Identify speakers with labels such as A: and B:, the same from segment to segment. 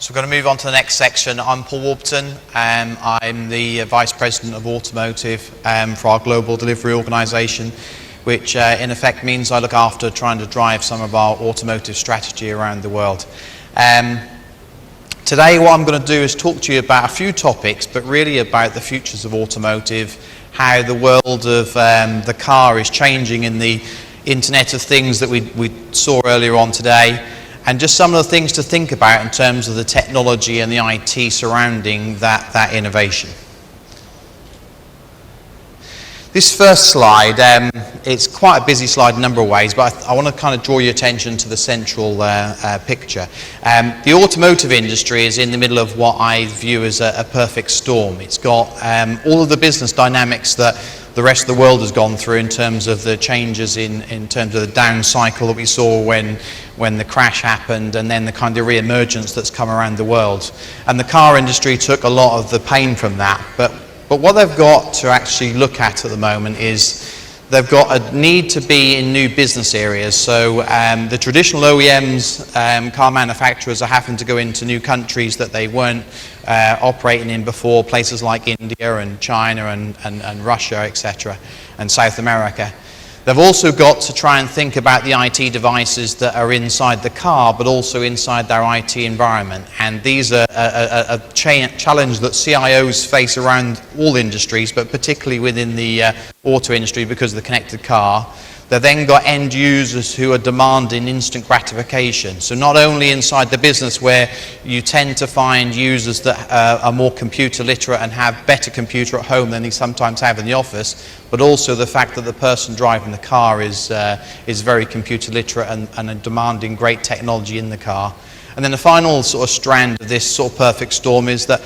A: So we're going to move on to the next section. I'm Paul Warburton. I'm the Vice President of Automotive for our global delivery organisation, which in effect means I look after trying to drive some of our automotive strategy around the world. Today what I'm going to do is talk to you about a few topics, but really about the futures of automotive, how the world of the car is changing in the Internet of Things that we saw earlier on today, and just some of the things to think about in terms of the technology and the IT surrounding that innovation. This first slide, it's quite a busy slide in a number of ways, but I want to kind of draw your attention to the central picture. The automotive industry is in the middle of what I view as a perfect storm. It's got all of the business dynamics that the rest of the world has gone through in terms of the changes in terms of the down cycle that we saw when the crash happened, and then the kind of re-emergence that's come around the world. And the car industry took a lot of the pain from that. But what they've got to actually look at the moment is they've got a need to be in new business areas. So the traditional OEMs, car manufacturers, are having to go into new countries that they weren't operating in before, places like India and China and Russia, etc., and South America. They've also got to try and think about the IT devices that are inside the car, but also inside their IT environment. And these are a challenge that CIOs face around all industries, but particularly within the auto industry because of the connected car. They've then got end users who are demanding instant gratification. So not only inside the business, where you tend to find users that are more computer literate and have better computer at home than they sometimes have in the office, but also the fact that the person driving the car is very computer literate and demanding great technology in the car. And then the final sort of strand of this sort of perfect storm is that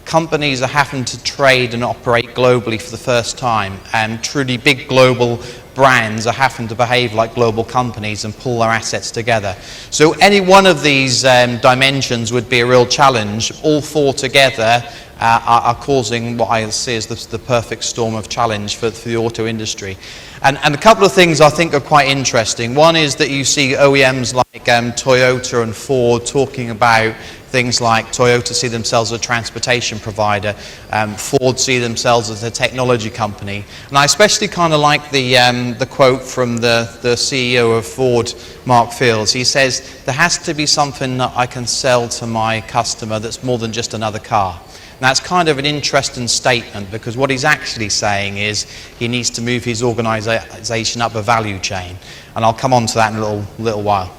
A: companies are having to trade and operate globally for the first time, and truly big global brands are having to behave like global companies and pull their assets together. So any one of these dimensions would be a real challenge. All four together are causing what I see as the perfect storm of challenge for the auto industry. And a couple of things I think are quite interesting. One is that you see OEMs like Toyota and Ford talking about things like Toyota see themselves as a transportation provider, Ford see themselves as a technology company. And I especially kind of like the quote from the CEO of Ford, Mark Fields. He says, "There has to be something that I can sell to my customer that's more than just another car." And that's kind of an interesting statement, because what he's actually saying is he needs to move his organisation up a value chain. And I'll come on to that in a little while.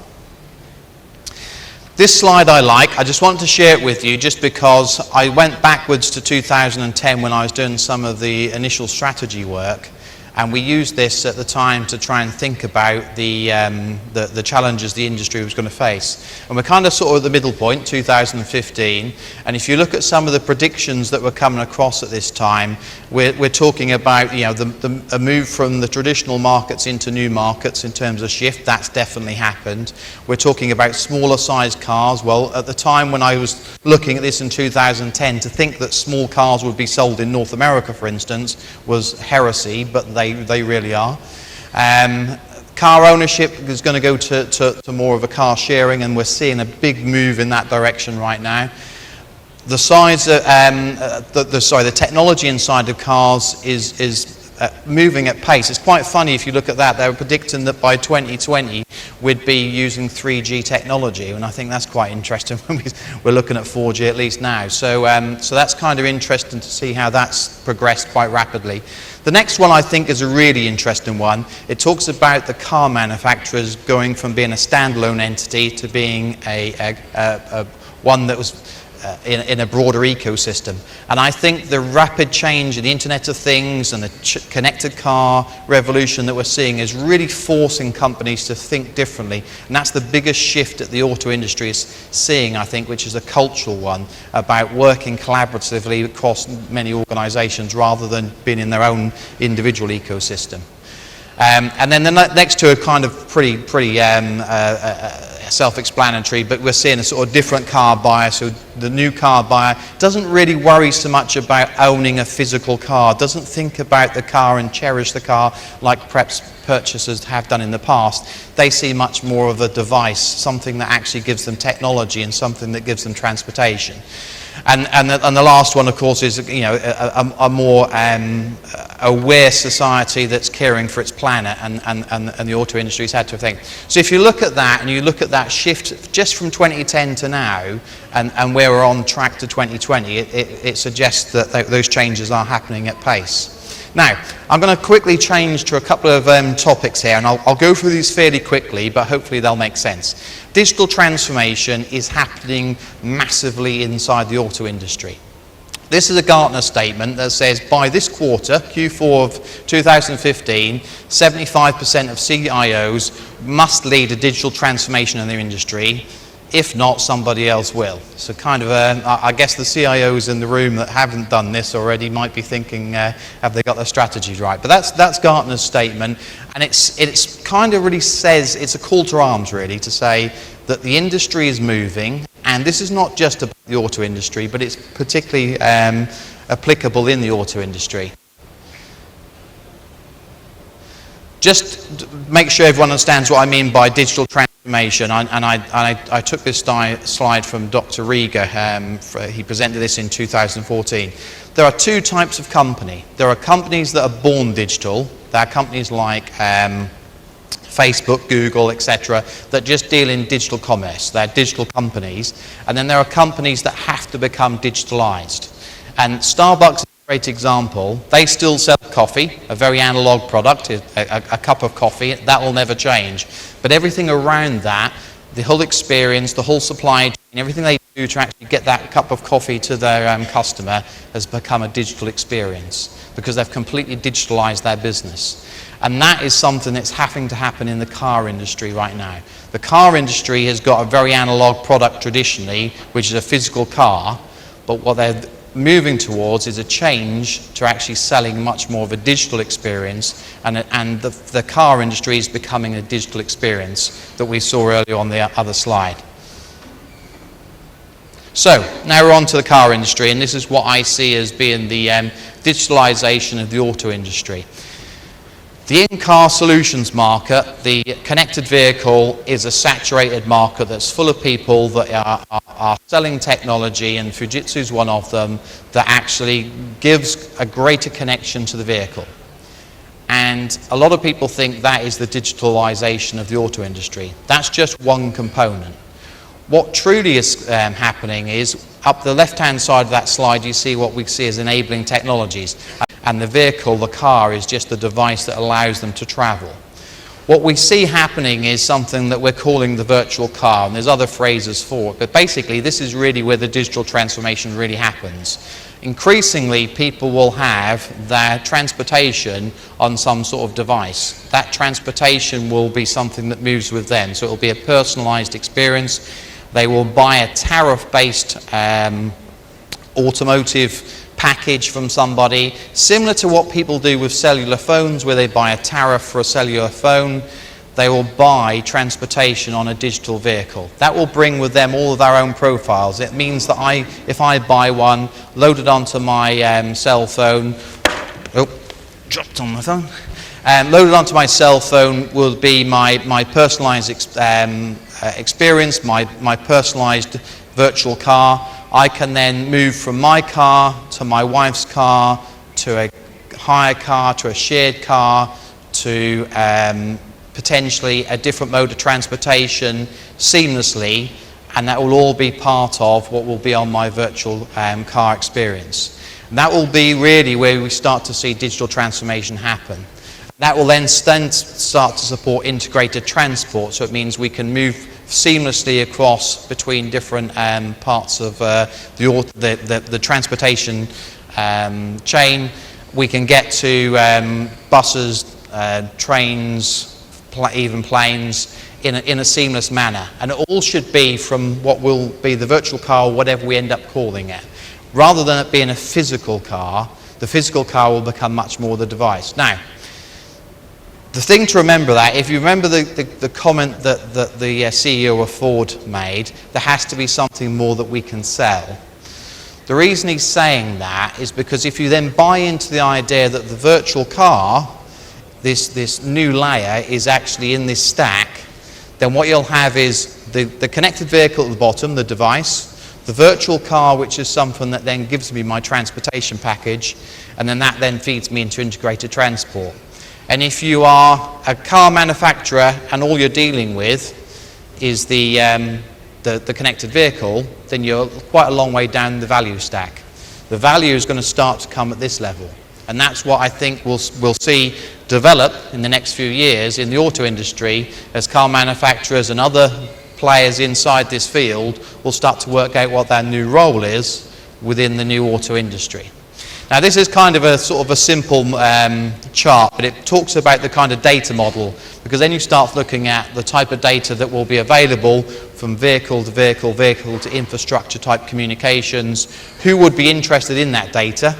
A: This slide I like. I just want to share it with you just because I went backwards to 2010 when I was doing some of the initial strategy work, and we used this at the time to try and think about the challenges the industry was going to face. And we're kind of sort of at the middle point, 2015, and if you look at some of the predictions that were coming across at this time, we're talking about, you know, a move from the traditional markets into new markets in terms of shift. That's definitely happened. We're talking about smaller sized cars. Well, at the time when I was looking at this in 2010, to think that small cars would be sold in North America, for instance, was heresy, but they really are. Car ownership is going to go to more of a car sharing, and we're seeing a big move in that direction right now. The size, the technology inside of cars is moving at pace. It's quite funny if you look at that. They were predicting that by 2020 we'd be using 3G technology, and I think that's quite interesting when we're looking at 4G at least now. So that's kind of interesting to see how that's progressed quite rapidly. The next one I think is a really interesting one. It talks about the car manufacturers going from being a standalone entity to being one that was in a broader ecosystem. And I think the rapid change in the Internet of Things and the connected car revolution that we're seeing is really forcing companies to think differently. And that's the biggest shift that the auto industry is seeing, I think, which is a cultural one, about working collaboratively across many organizations rather than being in their own individual ecosystem. And then the next two are kind of pretty self-explanatory, but we're seeing a sort of different car bias, so the new car buyer doesn't really worry so much about owning a physical car, doesn't think about the car and cherish the car like perhaps purchasers have done in the past. They see much more of a device, something that actually gives them technology and something that gives them transportation. And the last one, of course, is a more aware society that's caring for its planet, and the auto industry's had to think. So if you look at that and you look at that shift just from 2010 to now, and where we're on track to 2020, it suggests that those changes are happening at pace. Now, I'm going to quickly change to a couple of topics here, and I'll go through these fairly quickly, but hopefully they'll make sense. Digital transformation is happening massively inside the auto industry. This is a Gartner statement that says by this quarter, Q4 of 2015, 75% of CIOs must lead a digital transformation in their industry. If not, somebody else will. So kind of, I guess the CIOs in the room that haven't done this already might be thinking, have they got their strategies right? But that's Gartner's statement, and it's kind of really says, it's a call to arms really, to say that the industry is moving, and this is not just about the auto industry, but it's particularly applicable in the auto industry. Just make sure everyone understands what I mean by digital transformation, and I took this slide from Dr. Rieger. He presented this in 2014. There are two types of company. There are companies that are born digital. There are companies like Facebook, Google, etc., that just deal in digital commerce. They're digital companies. And then there are companies that have to become digitalized. And Starbucks is a great example. They still sell coffee, a very analog product, a cup of coffee. That will never change. But everything around that, the whole experience, the whole supply chain, everything they do to actually get that cup of coffee to their customer has become a digital experience because they've completely digitalized their business. And that is something that's having to happen in the car industry right now. The car industry has got a very analog product traditionally, which is a physical car, but what they're moving towards is a change to actually selling much more of a digital experience, and the car industry is becoming a digital experience that we saw earlier on the other slide. So, now we're on to the car industry, and this is what I see as being the digitalization of the auto industry. The in-car solutions market, the connected vehicle, is a saturated market that's full of people that are selling technology, and Fujitsu is one of them, that actually gives a greater connection to the vehicle. And a lot of people think that is the digitalization of the auto industry. That's just one component. What truly is happening is, up the left-hand side of that slide, you see what we see as enabling technologies. And the vehicle, the car, is just the device that allows them to travel. What we see happening is something that we're calling the virtual car, and there's other phrases for it, but basically this is really where the digital transformation really happens. Increasingly, people will have their transportation on some sort of device. That transportation will be something that moves with them, so it will be a personalized experience. They will buy a tariff-based automotive package from somebody, similar to what people do with cellular phones, where they buy a tariff for a cellular phone. They will buy transportation on a digital vehicle. That will bring with them all of their own profiles. It means that if I buy one, load it onto my cell phone, dropped on my phone, loaded onto my cell phone will be my personalized experience, my personalized virtual car. I can then move from my car to my wife's car, to a hire car, to a shared car, to potentially a different mode of transportation seamlessly, and that will all be part of what will be on my virtual car experience. And that will be really where we start to see digital transformation happen. That will then start to support integrated transport, so it means we can move seamlessly across between different parts of the transportation chain. We can get to buses, trains, even planes in a seamless manner, and it all should be from what will be the virtual car, or whatever we end up calling it. Rather than it being a physical car, the physical car will become much more the device. Now, The thing to remember that, if you remember the comment that the CEO of Ford made, there has to be something more that we can sell. The reason he's saying that is because if you then buy into the idea that the virtual car, this new layer, is actually in this stack, then what you'll have is the connected vehicle at the bottom, the device, the virtual car, which is something that then gives me my transportation package, and then that then feeds me into integrated transport. And if you are a car manufacturer and all you're dealing with is the connected vehicle, then you're quite a long way down the value stack. The value is going to start to come at this level. And that's what I think we'll see develop in the next few years in the auto industry as car manufacturers and other players inside this field will start to work out what their new role is within the new auto industry. Now this is kind of a sort of a simple chart, but it talks about the kind of data model, because then you start looking at the type of data that will be available from vehicle to vehicle, vehicle to infrastructure type communications, who would be interested in that data,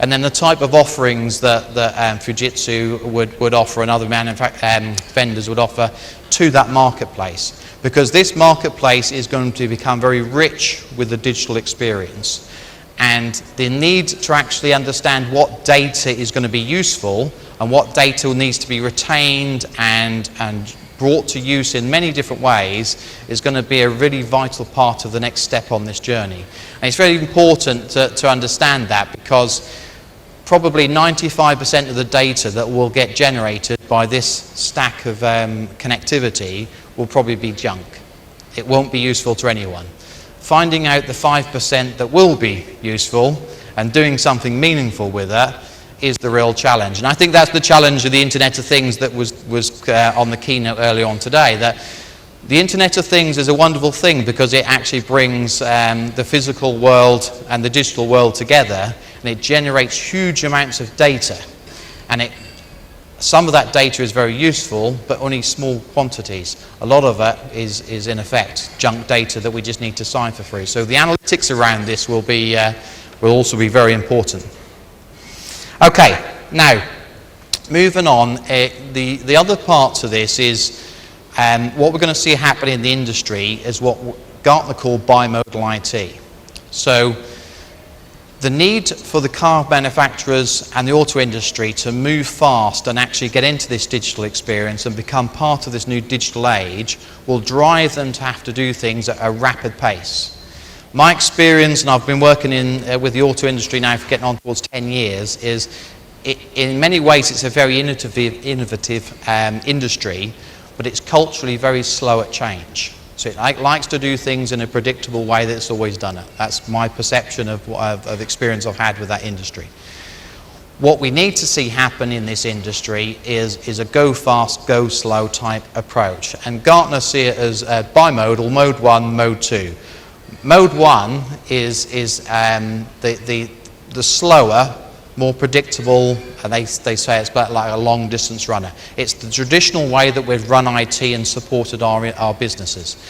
A: and then the type of offerings that Fujitsu would offer and other vendors would offer to that marketplace. Because this marketplace is going to become very rich with the digital experience. And the need to actually understand what data is going to be useful and what data needs to be retained and brought to use in many different ways is going to be a really vital part of the next step on this journey. And it's very important to understand that, because probably 95% of the data that will get generated by this stack of connectivity will probably be junk. It won't be useful to anyone. Finding out the 5% that will be useful and doing something meaningful with it is the real challenge. And I think that's the challenge of the Internet of Things that was on the keynote earlier on today, that the Internet of Things is a wonderful thing because it actually brings the physical world and the digital world together, and it generates huge amounts of data. And some of that data is very useful, but only small quantities. A lot of it is in effect junk data that we just need to cipher through. So the analytics around this will also be very important. Okay, now moving on. The other part to this is what we're going to see happen in the industry is what Gartner called bimodal IT. So the need for the car manufacturers and the auto industry to move fast and actually get into this digital experience and become part of this new digital age will drive them to have to do things at a rapid pace. My experience, and I've been working with the auto industry now for getting on towards 10 years, is in many ways it's a very innovative industry, but it's culturally very slow at change. So it likes to do things in a predictable way that it's always done it. That's my perception of experience I've had with that industry. What we need to see happen in this industry is a go fast, go slow type approach. And Gartner see it as bimodal, mode 1, mode 2. Mode 1 is the slower, more predictable, and they say it's like a long distance runner. It's the traditional way that we've run IT and supported our businesses.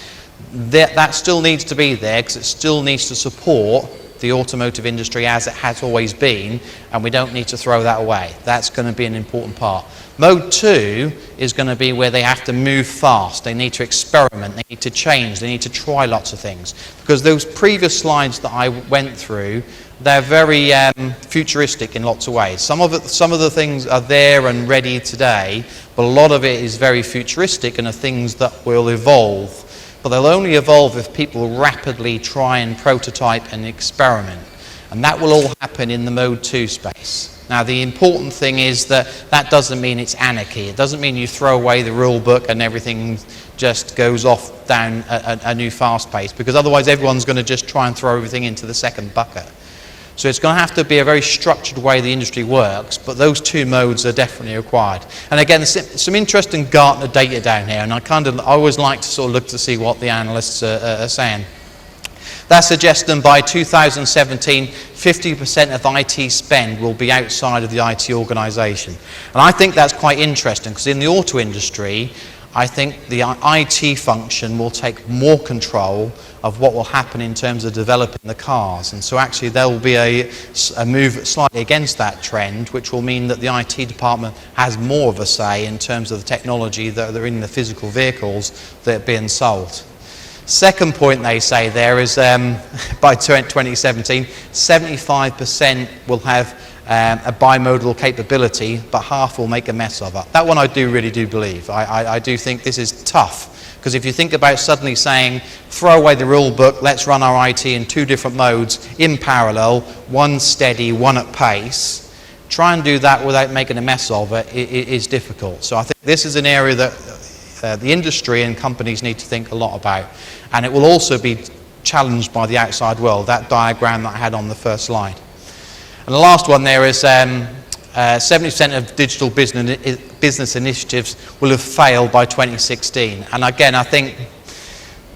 A: That still needs to be there because it still needs to support the automotive industry as it has always been, and we don't need to throw that away. That's going to be an important part. Mode 2 is going to be where they have to move fast, they need to experiment, they need to change, they need to try lots of things. Because those previous slides that I went through, they're very futuristic in lots of ways. Some of the things are there and ready today, but a lot of it is very futuristic and are things that will evolve. But they'll only evolve if people rapidly try and prototype and experiment. And that will all happen in the Mode 2 space. Now the important thing is that doesn't mean it's anarchy. It doesn't mean you throw away the rule book and everything just goes off down a new fast pace, because otherwise everyone's going to just try and throw everything into the second bucket. So it's going to have to be a very structured way the industry works, but those two modes are definitely required. And again, there's some interesting Gartner data down here, and I always like to sort of look to see what the analysts are saying. That suggests that by 2017, 50% of IT spend will be outside of the IT organisation. And I think that's quite interesting, because in the auto industry, I think the IT function will take more control of what will happen in terms of developing the cars. And so actually there will be a move slightly against that trend, which will mean that the IT department has more of a say in terms of the technology that are in the physical vehicles that are being sold. Second point they say there is by 2017, 75% will have a bimodal capability, but half will make a mess of it. That one I really do believe. I do think this is tough, because if you think about suddenly saying, throw away the rule book, let's run our IT in two different modes in parallel, one steady, one at pace, try and do that without making a mess of it, it is difficult. So I think this is an area that the industry and companies need to think a lot about. And it will also be challenged by the outside world, that diagram that I had on the first slide. And the last one there is 70% of digital business initiatives will have failed by 2016. And again, I think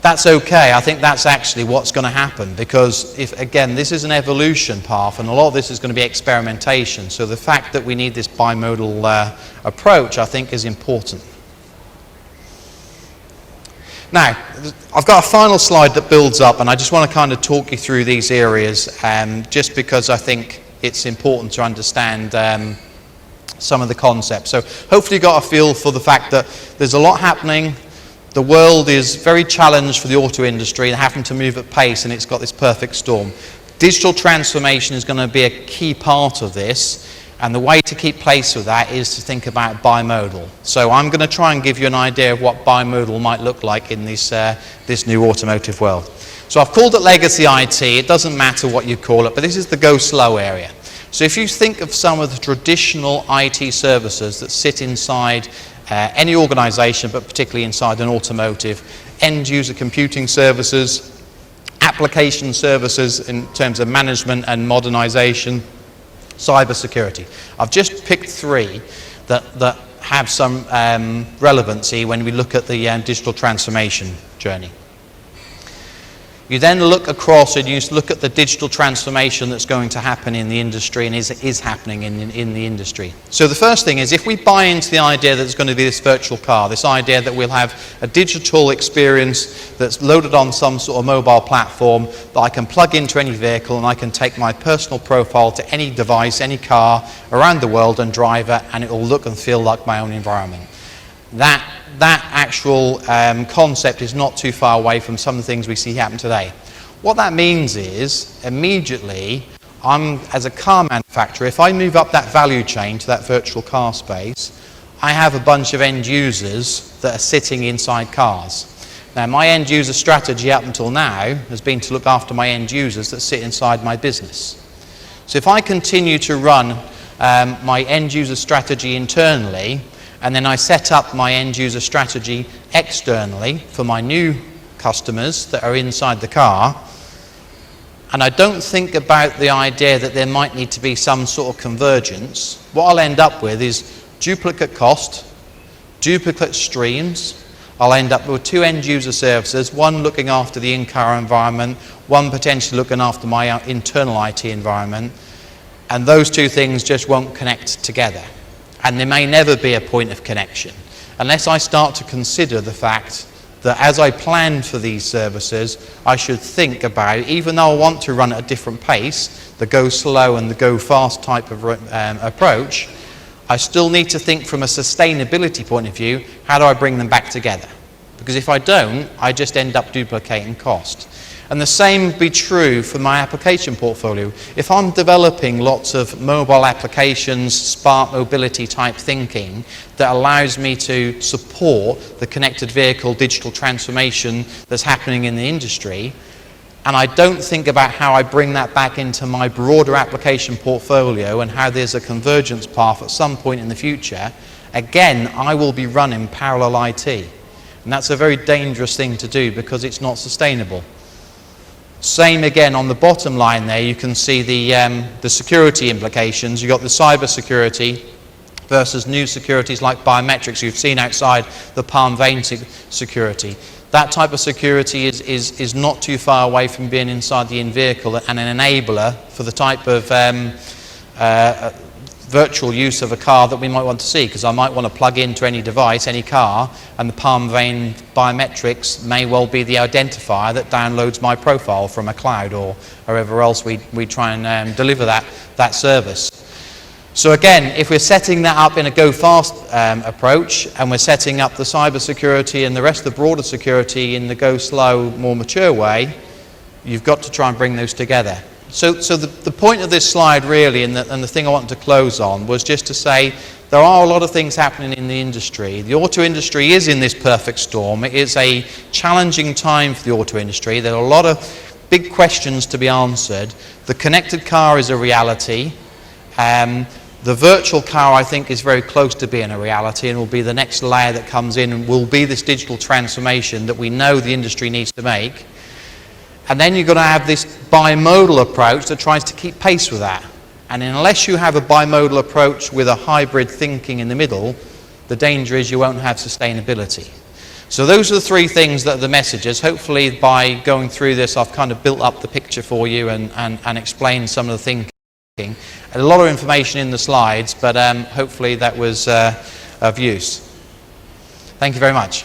A: that's okay. I think that's actually what's going to happen, because if, again, this is an evolution path and a lot of this is going to be experimentation. So the fact that we need this bimodal approach, I think, is important. Now, I've got a final slide that builds up, and I just want to kind of talk you through these areas, just because I think it's important to understand some of the concepts. So hopefully you got a feel for the fact that there's a lot happening. The world is very challenged for the auto industry and having to move at pace, and it's got this perfect storm. Digital transformation is going to be a key part of this. And the way to keep pace with that is to think about bimodal. So I'm going to try and give you an idea of what bimodal might look like in this new automotive world. So I've called it legacy IT. It doesn't matter what you call it, but this is the go slow area. So if you think of some of the traditional IT services that sit inside any organization, but particularly inside an automotive, end user computing services, application services in terms of management and modernization, cybersecurity. I've just picked three that have some relevancy when we look at the digital transformation journey. You then look across and you look at the digital transformation that's going to happen in the industry and is happening in the industry. So the first thing is, if we buy into the idea that there's going to be this virtual car, this idea that we'll have a digital experience that's loaded on some sort of mobile platform that I can plug into any vehicle and I can take my personal profile to any device, any car around the world and drive it, and it will look and feel like my own environment. That actual concept is not too far away from some of the things we see happen today. What that means is, immediately, as a car manufacturer, if I move up that value chain to that virtual car space, I have a bunch of end users that are sitting inside cars. Now, my end user strategy up until now has been to look after my end users that sit inside my business. So if I continue to run my end user strategy internally, and then I set up my end user strategy externally for my new customers that are inside the car, and I don't think about the idea that there might need to be some sort of convergence, what I'll end up with is duplicate cost, duplicate streams. I'll end up with two end user services, one looking after the in-car environment, one potentially looking after my internal IT environment, and those two things just won't connect together. And there may never be a point of connection unless I start to consider the fact that as I plan for these services, I should think about, even though I want to run at a different pace, the go slow and the go fast type of approach, I still need to think from a sustainability point of view, how do I bring them back together? Because if I don't, I just end up duplicating cost. And the same would be true for my application portfolio. If I'm developing lots of mobile applications, smart mobility type thinking that allows me to support the connected vehicle digital transformation that's happening in the industry, and I don't think about how I bring that back into my broader application portfolio and how there's a convergence path at some point in the future, again, I will be running parallel IT. And that's a very dangerous thing to do because it's not sustainable. Same again on the bottom line there, you can see the security implications. You've got the cyber security versus new securities like biometrics you've seen outside the palm vein security. That type of security is not too far away from being inside the in-vehicle and an enabler for the type of virtual use of a car that we might want to see, because I might want to plug into any device, any car, and the palm vein biometrics may well be the identifier that downloads my profile from a cloud or wherever else we try and deliver that service. So again, if we're setting that up in a go fast approach, and we're setting up the cyber security and the rest of the broader security in the go slow, more mature way, you've got to try and bring those together. So the point of this slide really, and the thing I wanted to close on, was just to say there are a lot of things happening in the industry. The auto industry is in this perfect storm. It is a challenging time for the auto industry. There are a lot of big questions to be answered. The connected car is a reality. The virtual car, I think, is very close to being a reality, and will be the next layer that comes in, and will be this digital transformation that we know the industry needs to make. And then you've got to have this bimodal approach that tries to keep pace with that. And unless you have a bimodal approach with a hybrid thinking in the middle, the danger is you won't have sustainability. So those are the three things that are the messages. Hopefully by going through this, I've kind of built up the picture for you and explained some of the thinking. A lot of information in the slides, but hopefully that was of use. Thank you very much.